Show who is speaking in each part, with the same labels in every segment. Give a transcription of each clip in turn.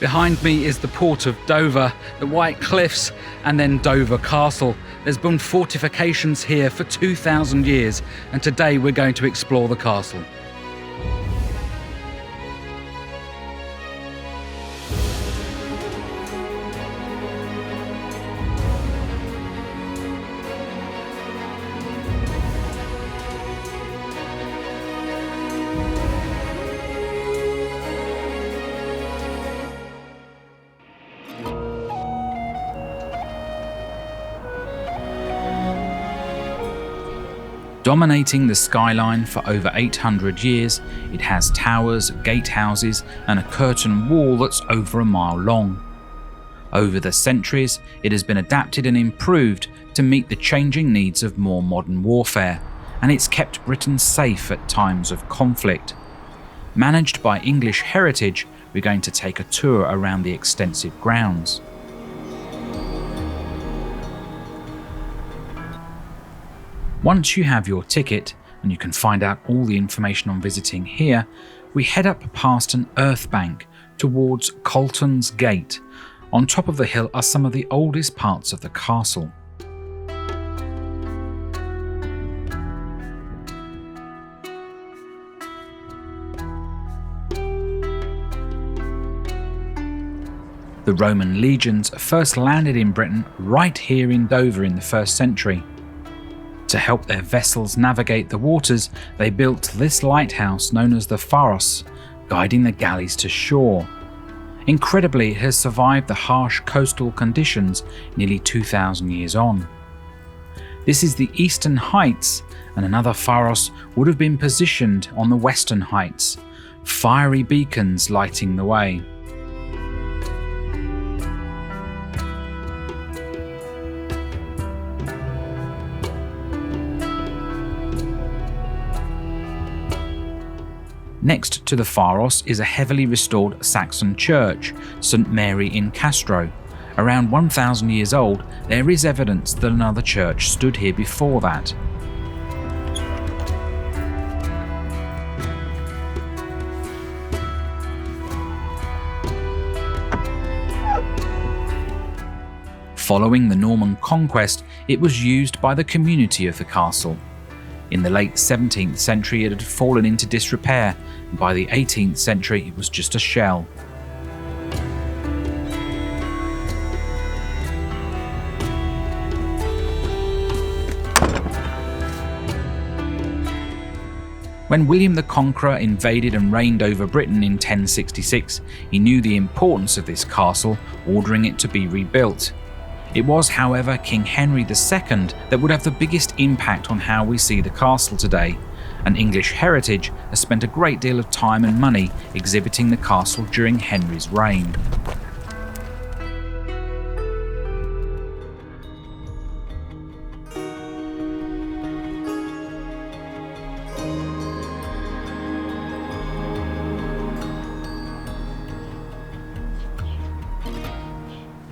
Speaker 1: Behind me is the port of Dover, the White Cliffs, and then Dover Castle. There's been fortifications here for 2,000 years, and today we're going to explore the castle. Dominating the skyline for over 800 years, it has towers, gatehouses, and a curtain wall that's over a mile long. Over the centuries, it has been adapted and improved to meet the changing needs of more modern warfare, and it's kept Britain safe at times of conflict. Managed by English Heritage, we're going to take a tour around the extensive grounds. Once you have your ticket, and you can find out all the information on visiting here, we head up past an earth bank towards Colton's Gate. On top of the hill are some of the oldest parts of the castle. The Roman legions first landed in Britain right here in Dover in the 1st century. To help their vessels navigate the waters, they built this lighthouse known as the Pharos, guiding the galleys to shore. Incredibly, it has survived the harsh coastal conditions nearly 2,000 years on. This is the Eastern Heights, and another Pharos would have been positioned on the Western Heights, fiery beacons lighting the way. Next to the Pharos is a heavily restored Saxon church, St Mary in Castro. Around 1,000 years old, there is evidence that another church stood here before that. Following the Norman conquest, it was used by the community of the castle. In the late 17th century, it had fallen into disrepair, and by the 18th century, it was just a shell. When William the Conqueror invaded and reigned over Britain in 1066, he knew the importance of this castle, ordering it to be rebuilt. It was, however, King Henry II that would have the biggest impact on how we see the castle today, and English Heritage has spent a great deal of time and money exhibiting the castle during Henry's reign.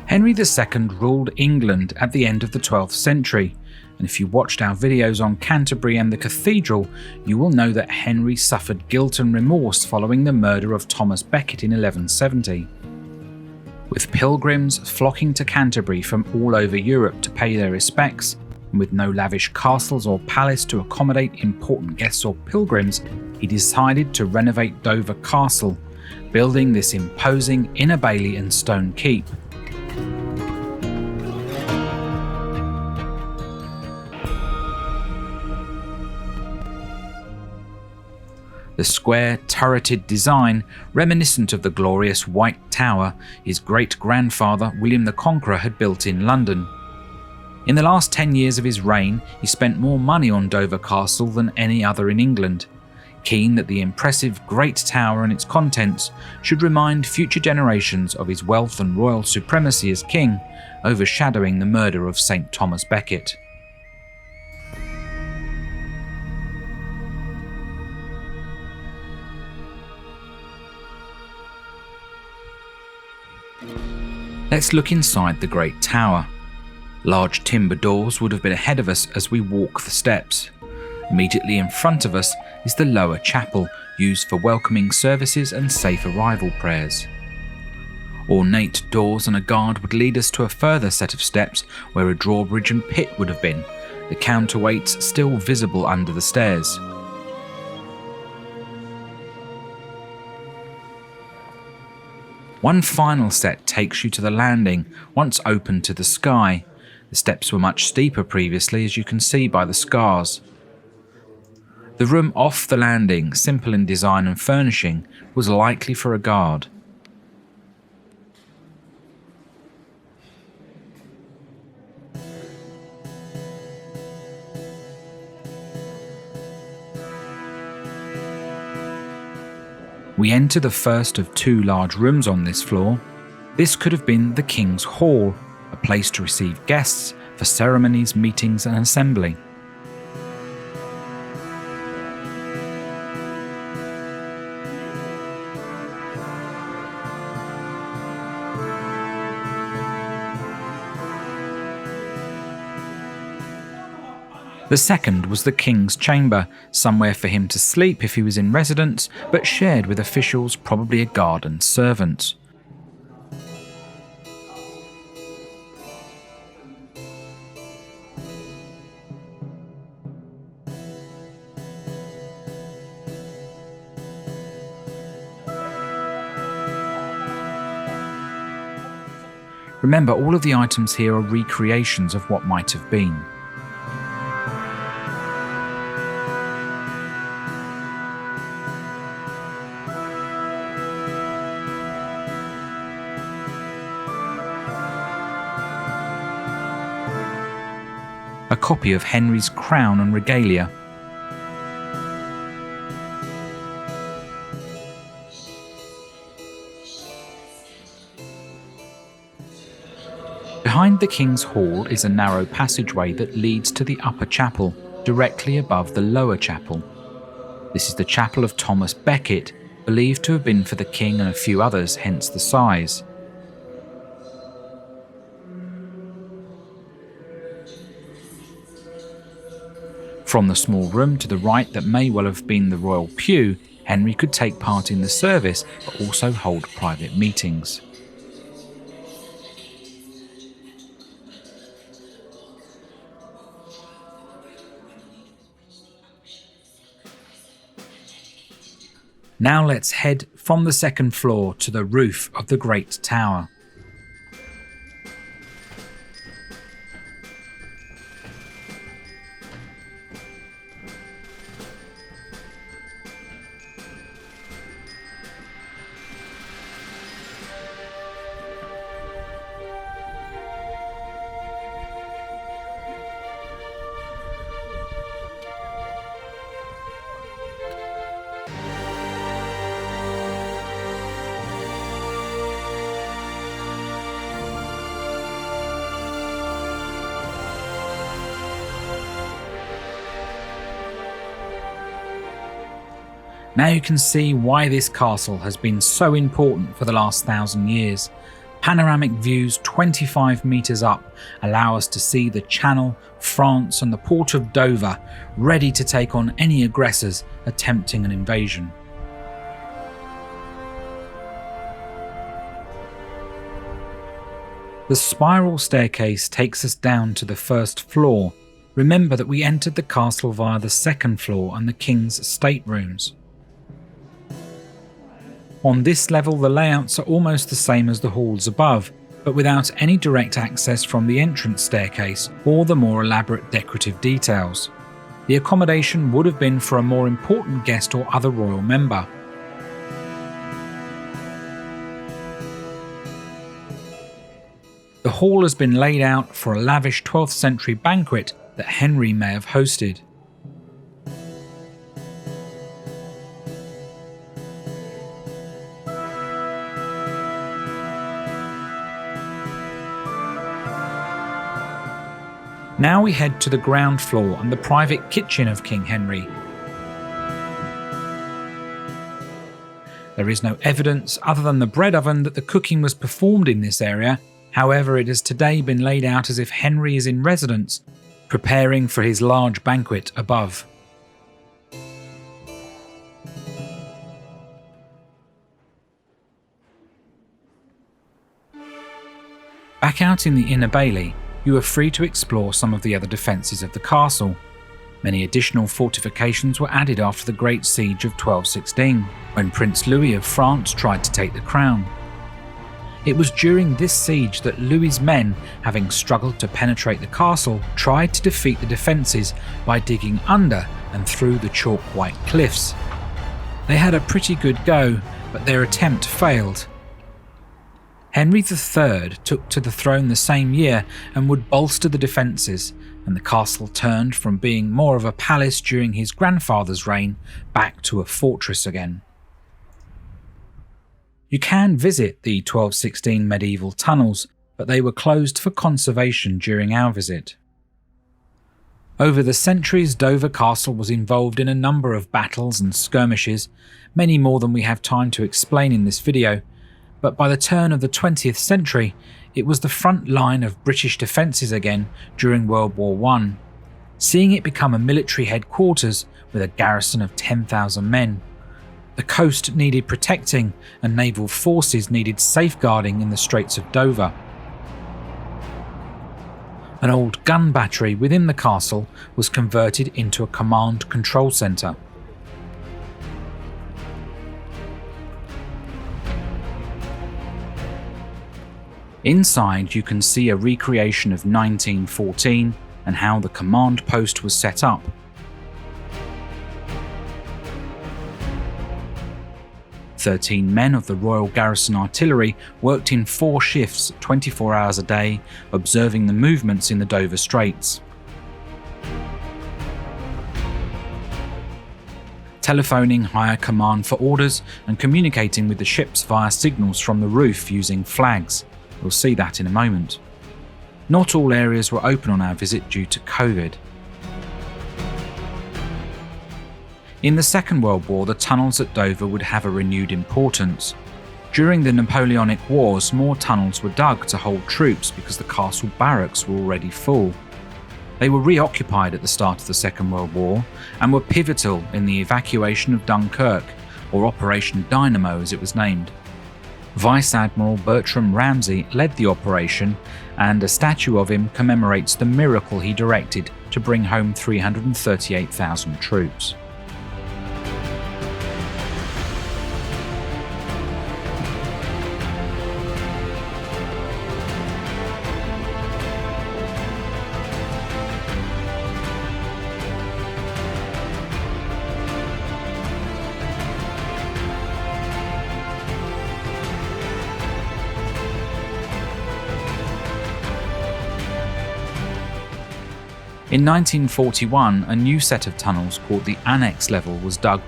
Speaker 1: Henry II ruled England at the end of the 12th century, and if you watched our videos on Canterbury and the cathedral, you will know that Henry suffered guilt and remorse following the murder of Thomas Becket in 1170. With pilgrims flocking to Canterbury from all over Europe to pay their respects, and with no lavish castles or palace to accommodate important guests or pilgrims, he decided to renovate Dover Castle, building this imposing inner bailey and stone keep. The square, turreted design, reminiscent of the glorious White Tower, his great-grandfather William the Conqueror had built in London. In the last 10 years of his reign, he spent more money on Dover Castle than any other in England, keen that the impressive Great Tower and its contents should remind future generations of his wealth and royal supremacy as king, overshadowing the murder of St Thomas Becket. Let's look inside the Great Tower. Large timber doors would have been ahead of us as we walk the steps. Immediately in front of us is the lower chapel, used for welcoming services and safe arrival prayers. Ornate doors and a guard would lead us to a further set of steps where a drawbridge and pit would have been, the counterweights still visible under the stairs. One final set takes you to the landing, once open to the sky. The steps were much steeper previously, as you can see by the scars. The room off the landing, simple in design and furnishing, was likely for a guard. We enter the first of two large rooms on this floor. This could have been the King's Hall, a place to receive guests for ceremonies, meetings and assembly. The second was the King's Chamber, somewhere for him to sleep if he was in residence, but shared with officials, probably a guard and servants. Remember, all of the items here are recreations of what might have been. A copy of Henry's crown and regalia. Behind the King's Hall is a narrow passageway that leads to the upper chapel, directly above the lower chapel. This is the chapel of Thomas Becket, believed to have been for the king and a few others, hence the size. From the small room to the right that may well have been the royal pew, Henry could take part in the service but also hold private meetings. Now let's head from the second floor to the roof of the Great Tower. Now you can see why this castle has been so important for the last 1,000 years. Panoramic views 25 metres up allow us to see the Channel, France and the port of Dover, ready to take on any aggressors attempting an invasion. The spiral staircase takes us down to the first floor. Remember that we entered the castle via the second floor and the King's staterooms. On this level, the layouts are almost the same as the halls above, but without any direct access from the entrance staircase or the more elaborate decorative details. The accommodation would have been for a more important guest or other royal member. The hall has been laid out for a lavish 12th century banquet that Henry may have hosted. Now we head to the ground floor and the private kitchen of King Henry. There is no evidence other than the bread oven that the cooking was performed in this area. However, it has today been laid out as if Henry is in residence, preparing for his large banquet above. Back out in the inner bailey, you were free to explore some of the other defences of the castle. Many additional fortifications were added after the Great Siege of 1216, when Prince Louis of France tried to take the crown. It was during this siege that Louis's men, having struggled to penetrate the castle, tried to defeat the defences by digging under and through the chalk white cliffs. They had a pretty good go, but their attempt failed. Henry III took to the throne the same year and would bolster the defences, and the castle turned from being more of a palace during his grandfather's reign back to a fortress again. You can visit the 1216 medieval tunnels, but they were closed for conservation during our visit. Over the centuries, Dover Castle was involved in a number of battles and skirmishes, many more than we have time to explain in this video, but by the turn of the 20th century, it was the front line of British defences again during World War I, seeing it become a military headquarters with a garrison of 10,000 men. The coast needed protecting and naval forces needed safeguarding in the Straits of Dover. An old gun battery within the castle was converted into a command control centre. Inside you can see a recreation of 1914 and how the command post was set up. "13 men of the Royal Garrison Artillery worked in 4 shifts, 24 hours a day, observing the movements in the Dover Straits. Telephoning higher command for orders and communicating with the ships via signals from the roof using flags. We'll see that in a moment. Not all areas were open on our visit due to COVID. In the Second World War, the tunnels at Dover would have a renewed importance. During the Napoleonic Wars, more tunnels were dug to hold troops because the castle barracks were already full. They were reoccupied at the start of the Second World War and were pivotal in the evacuation of Dunkirk, or Operation Dynamo as it was named. Vice Admiral Bertram Ramsay led the operation, and a statue of him commemorates the miracle he directed to bring home 338,000 troops. In 1941, a new set of tunnels called the Annexe Level was dug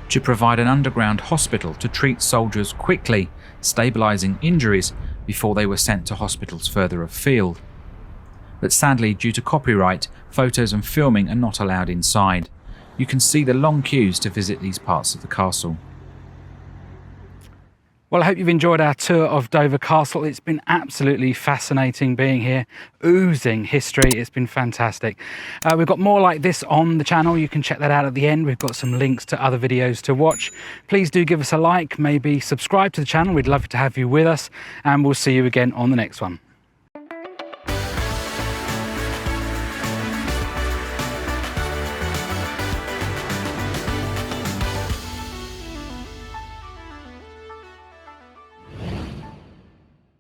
Speaker 1: to provide an underground hospital to treat soldiers quickly, stabilising injuries before they were sent to hospitals further afield. But sadly, due to copyright, photos and filming are not allowed inside. You can see the long queues to visit these parts of the castle. Well, I hope you've enjoyed our tour of Dover Castle. It's been absolutely fascinating being here, oozing history. It's been fantastic. We've got more like this on the channel. You can check that out at the end. We've got some links to other videos to watch. Please do give us a like, maybe subscribe to the channel. We'd love to have you with us, and we'll see you again on the next one.